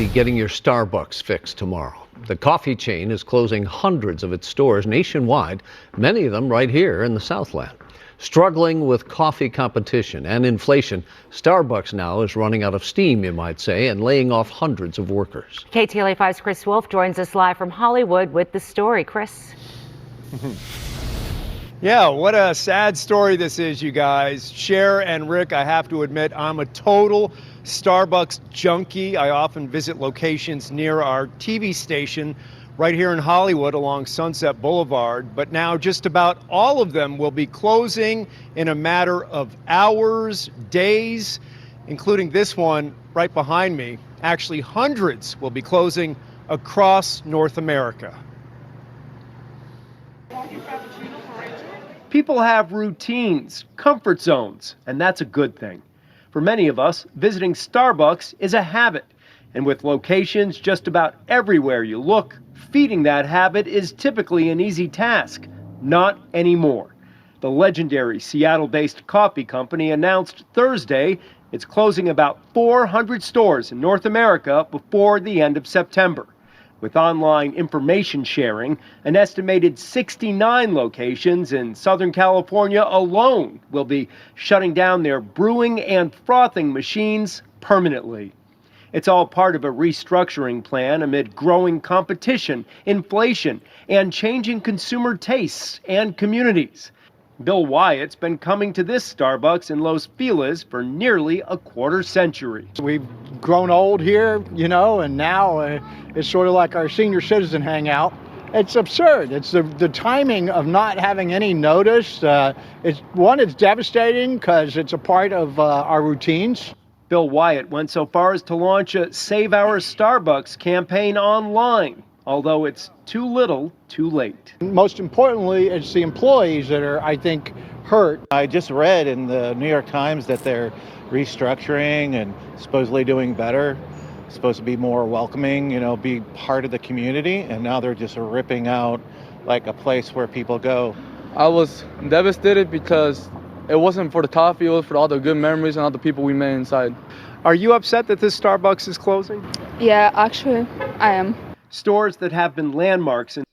be getting your Starbucks fix tomorrow. The coffee chain is closing hundreds of its stores nationwide, many of them right here in the Southland. Struggling with coffee competition and inflation, Starbucks now is running out of steam, you might say, and laying off hundreds of workers. KTLA 5's Chris Wolf joins us live from Hollywood with the story. Chris. Yeah, what a sad story this is, you guys. Cher and Rick, I have to admit, I'm a total Starbucks junkie. I often visit locations near our TV station right here in Hollywood along Sunset Boulevard. But now just about all of them will be closing in a matter of hours, days, including this one right behind me. Actually, hundreds will be closing across North America. People have routines, comfort zones, and that's a good thing. For many of us, visiting Starbucks is a habit. And with locations just about everywhere you look, feeding that habit is typically an easy task. Not anymore. The legendary Seattle-based coffee company announced Thursday it's closing about 400 stores in North America before the end of September. With online information sharing, an estimated 69 locations in Southern California alone will be shutting down their brewing and frothing machines permanently. It's all part of a restructuring plan amid growing competition, inflation, and changing consumer tastes and communities. Bill Wyatt's been coming to this Starbucks in Los Feliz for nearly a quarter century. We've grown old here, and now it's sort of like our senior citizen hangout. It's absurd. It's the timing of not having any notice. It's devastating because it's a part of our routines. Bill Wyatt went so far as to launch a Save Our Starbucks campaign online, although it's too little, too late. Most importantly, it's the employees that are, I think, hurt. I just read in the New York Times that they're restructuring and supposedly doing better, supposed to be more welcoming, be part of the community, and now they're just ripping out like a place where people go. I was devastated because it wasn't for the coffee, it was for all the good memories and all the people we made inside. Are you upset that this Starbucks is closing? Yeah, actually, I am. Stores that have been landmarks in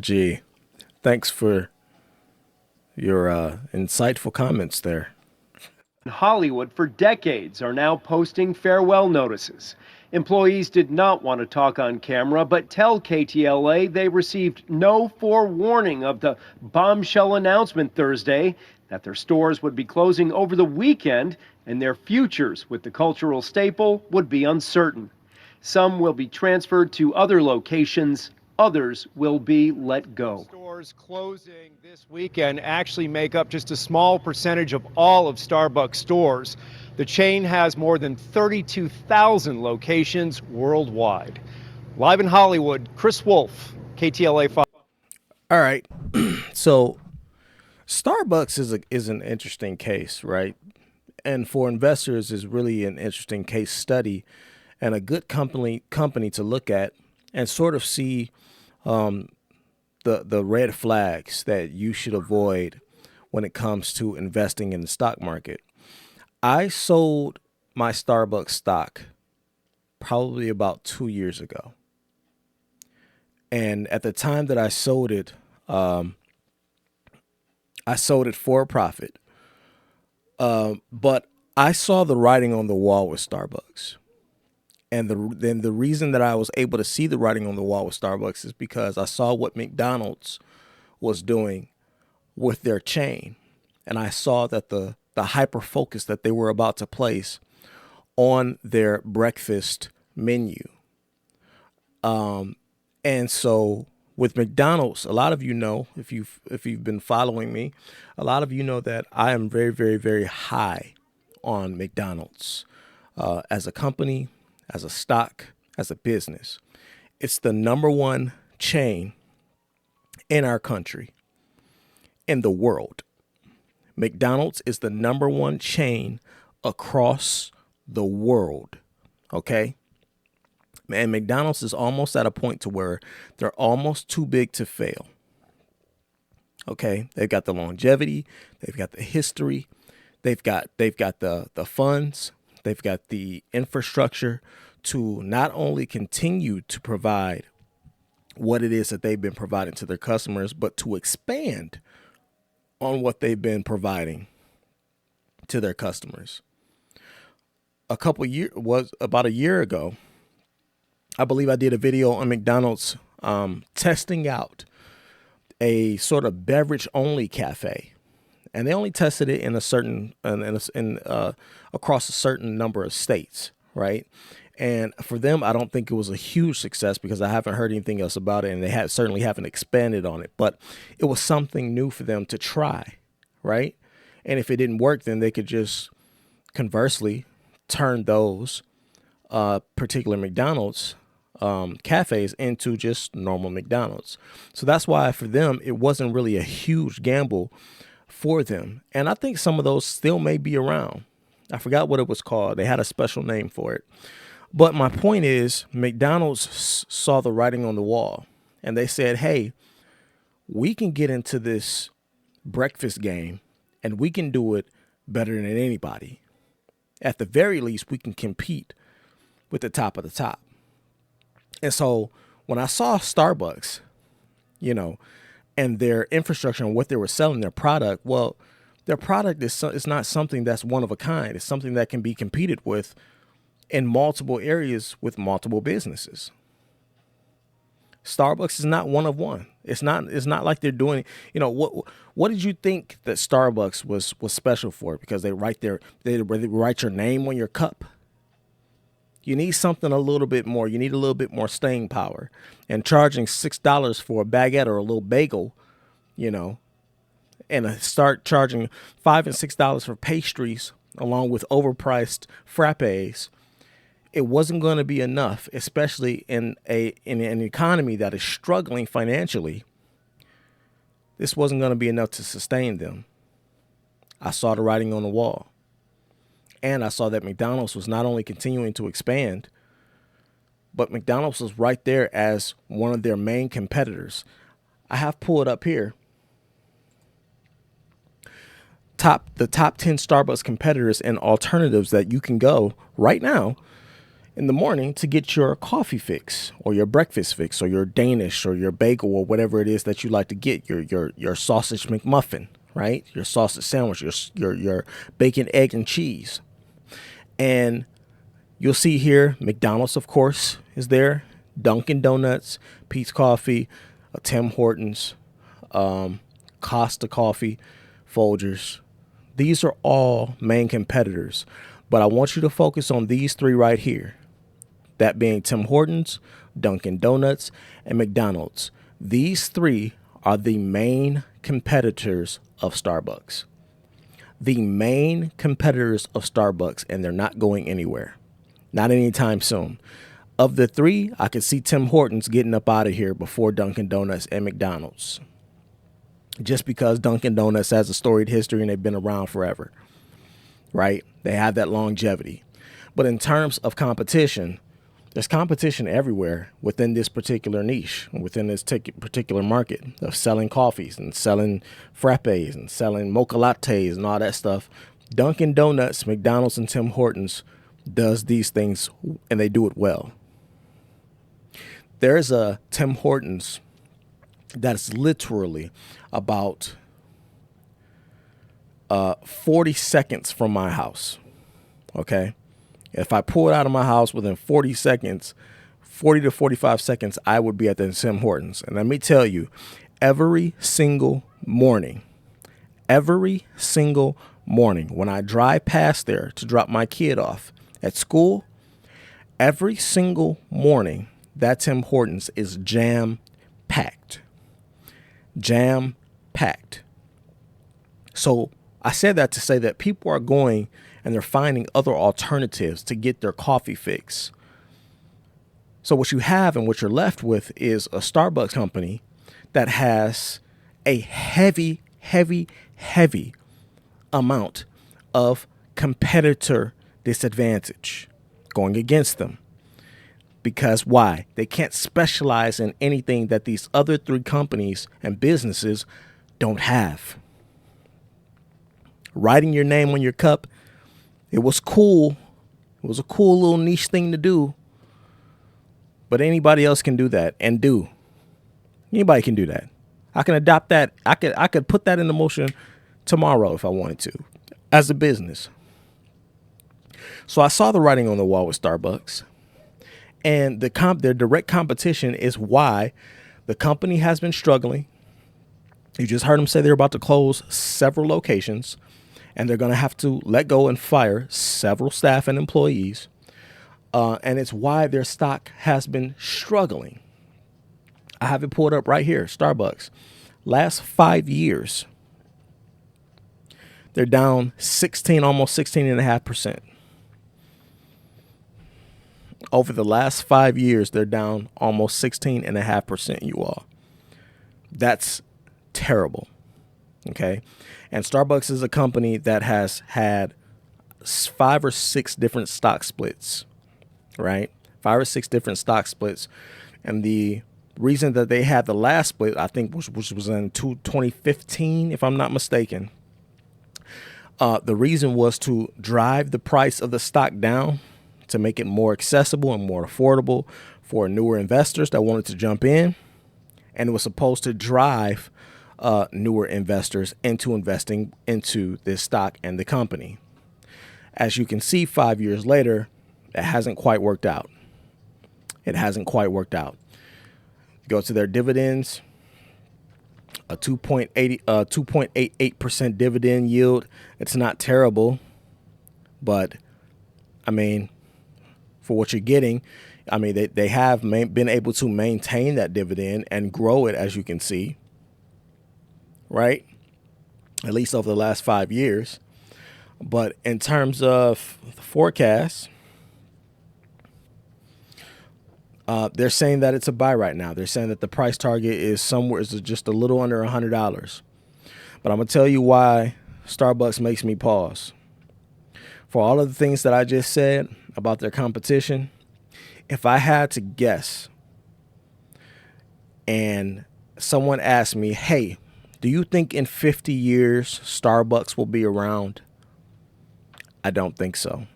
Gee, thanks for your insightful comments there. Hollywood for decades are now posting farewell notices. Employees did not want to talk on camera, but tell KTLA they received no forewarning of the bombshell announcement Thursday that their stores would be closing over the weekend and their futures with the cultural staple would be uncertain. Some will be transferred to other locations. Others will be let go. Stores closing this weekend actually make up just a small percentage of all of Starbucks stores. The chain has more than 32,000 locations worldwide. Live in Hollywood, Chris Wolf, KTLA 5. All right. So Starbucks is an interesting case, right? And for investors is really an interesting case study and a good company to look at and sort of see the red flags that you should avoid when it comes to investing in the stock market. I sold my Starbucks stock probably about 2 years ago. And at the time that I sold it for a profit. But I saw the writing on the wall with Starbucks. And the reason that I was able to see the writing on the wall with Starbucks is because I saw what McDonald's was doing with their chain. And I saw that the hyper focus that they were about to place on their breakfast menu. And so with McDonald's, a lot of you know, if you've been following me, a lot of you know that I am very, very, very high on McDonald's as a company, as a stock, as a business. It's the number one chain in our country, in the world. McDonald's is the number one chain across the world, okay? And McDonald's is almost at a point to where they're almost too big to fail, okay? They've got the longevity, they've got the history, they've got the funds They've got the infrastructure to not only continue to provide what it is that they've been providing to their customers, but to expand on what they've been providing to their customers. About a year ago, I believe I did a video on McDonald's testing out a sort of beverage only cafe, and they only tested it in a certain across a certain number of states, right? And for them, I don't think it was a huge success because I haven't heard anything else about it, and they certainly haven't expanded on it. But it was something new for them to try, right? And if it didn't work, then they could just conversely turn those particular McDonald's cafes into just normal McDonald's. So that's why for them, it wasn't really a huge gamble for them. And I think some of those still may be around. I forgot what it was called. They had a special name for it. But my point is, McDonald's saw the writing on the wall, and they said, hey, we can get into this breakfast game and we can do it better than anybody. At the very least, we can compete with the top of the top. And so when I saw Starbucks, and their infrastructure and what they were selling, their product, well, their product is not something that's one of a kind. It's something that can be competed with in multiple areas with multiple businesses. Starbucks is not one of one. It's not like they're doing, what did you think that Starbucks was special for? Because they write your name on your cup. You need something a little bit more. You need a little bit more staying power. And charging $6 for a baguette or a little bagel, and start charging $5 and $6 for pastries along with overpriced frappes, it wasn't going to be enough, especially in an economy that is struggling financially. This wasn't going to be enough to sustain them. I saw the writing on the wall. And I saw that McDonald's was not only continuing to expand, but McDonald's was right there as one of their main competitors. I have pulled up here the top 10 Starbucks competitors and alternatives that you can go right now in the morning to get your coffee fix or your breakfast fix or your Danish or your bagel or whatever it is that you like to get, your sausage McMuffin, right? Your sausage sandwich, your bacon, egg, and cheese. And you'll see here, McDonald's, of course, is there. Dunkin' Donuts, Pete's Coffee, Tim Hortons, Costa Coffee, Folgers. These are all main competitors. But I want you to focus on these three right here. That being Tim Hortons, Dunkin' Donuts, and McDonald's. These three are the main competitors of Starbucks. The main competitors of Starbucks, and they're not going anywhere. Not anytime soon. Of the three, I could see Tim Hortons getting up out of here before Dunkin' Donuts and McDonald's. Just because Dunkin' Donuts has a storied history and they've been around forever, right? They have that longevity. But in terms of competition, there's competition everywhere within this particular niche, within this particular market of selling coffees and selling frappes and selling mocha lattes and all that stuff. Dunkin' Donuts, McDonald's, and Tim Hortons does these things, and they do it well. There's a Tim Hortons that's literally about 40 seconds from my house, okay? If I pull it out of my house within 40 to 45 seconds, I would be at the Tim Hortons. And let me tell you, every single morning, when I drive past there to drop my kid off at school, every single morning, that Tim Hortons is jam-packed. Jam-packed. So I said that to say that people are going and they're finding other alternatives to get their coffee fix. So what you have and what you're left with is a Starbucks company that has a heavy amount of competitor disadvantage going against them. Because why? They can't specialize in anything that these other three companies and businesses don't have. Writing your name on your cup, it was cool It was a cool little niche thing to do. But anybody else can do that and do. Anybody can do that. I can adopt that. I could put that into motion tomorrow if I wanted to, as a business. So I saw the writing on the wall with Starbucks, and their direct competition is why the company has been struggling. You just heard them say they're about to close several locations, and they're going to have to let go and fire several staff and employees. And it's why their stock has been struggling. I have it pulled up right here. Starbucks. Last 5 years, they're down almost 16.5%. Over the last 5 years, they're down almost 16.5%, you all. That's terrible. Okay. And Starbucks is a company that has had 5 or 6 different stock splits, right? 5 or 6 different stock splits. And the reason that they had the last split, I think, which was in 2015, if I'm not mistaken. The reason was to drive the price of the stock down to make it more accessible and more affordable for newer investors that wanted to jump in. And it was supposed to drive newer investors into investing into this stock and the company. As you can see, 5 years later, it hasn't quite worked out. It hasn't quite worked out. Go to their dividends, a 2.88% dividend yield. It's not terrible, but I mean, for what you're getting, I mean, they have been able to maintain that dividend and grow it, as you can see, right? At least over the last 5 years. But in terms of the forecast, they're saying that it's a buy right now. They're saying that the price target is just a little under $100. But I'm going to tell you why Starbucks makes me pause. For all of the things that I just said about their competition, if I had to guess and someone asked me, hey, do you think in 50 years Starbucks will be around? I don't think so.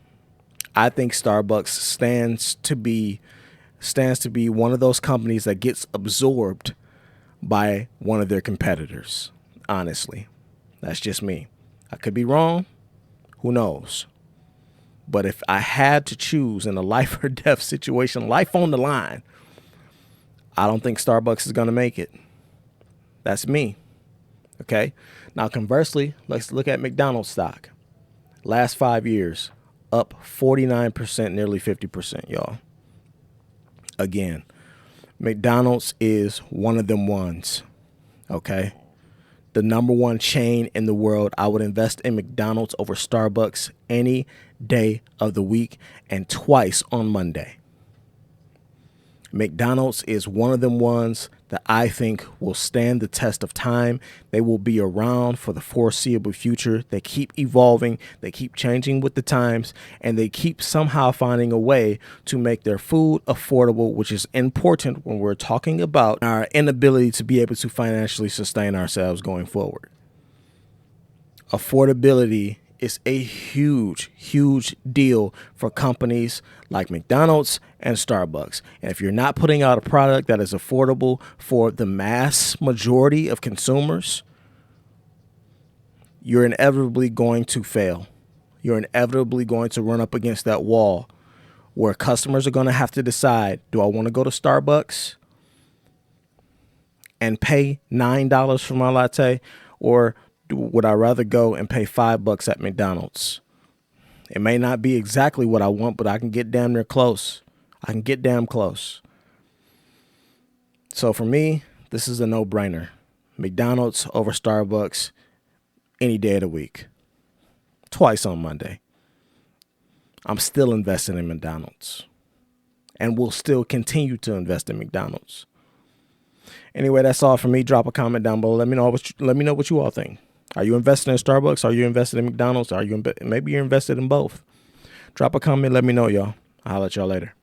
I think Starbucks stands to be one of those companies that gets absorbed by one of their competitors. Honestly, that's just me. I could be wrong. Who knows? But if I had to choose in a life or death situation, life on the line, I don't think Starbucks is going to make it. That's me. Okay. Now, conversely, let's look at McDonald's stock. Last 5 years, up 49%, nearly 50%, y'all. Again, McDonald's is one of them ones. Okay. The number one chain in the world. I would invest in McDonald's over Starbucks any day of the week and twice on Monday. McDonald's is one of them ones that I think will stand the test of time. They will be around for the foreseeable future. They keep evolving. They keep changing with the times, and they keep somehow finding a way to make their food affordable, which is important when we're talking about our inability to be able to financially sustain ourselves going forward. Affordability is a huge, huge deal for companies like McDonald's and Starbucks. And if you're not putting out a product that is affordable for the mass majority of consumers, you're inevitably going to fail. You're inevitably going to run up against that wall where customers are going to have to decide, do I want to go to Starbucks and pay $9 for my latte, or would I rather go and pay $5 at McDonald's? It may not be exactly what I want, but I can get damn near close. I can get damn close. So for me, this is a no-brainer. McDonald's over Starbucks any day of the week. Twice on Monday. I'm still investing in McDonald's. And will still continue to invest in McDonald's. Anyway, that's all for me. Drop a comment down below. Let me know what you all think. Are you invested in Starbucks? Are you invested in McDonald's? Maybe you're invested in both? Drop a comment. Let me know, y'all. I'll holler at y'all later.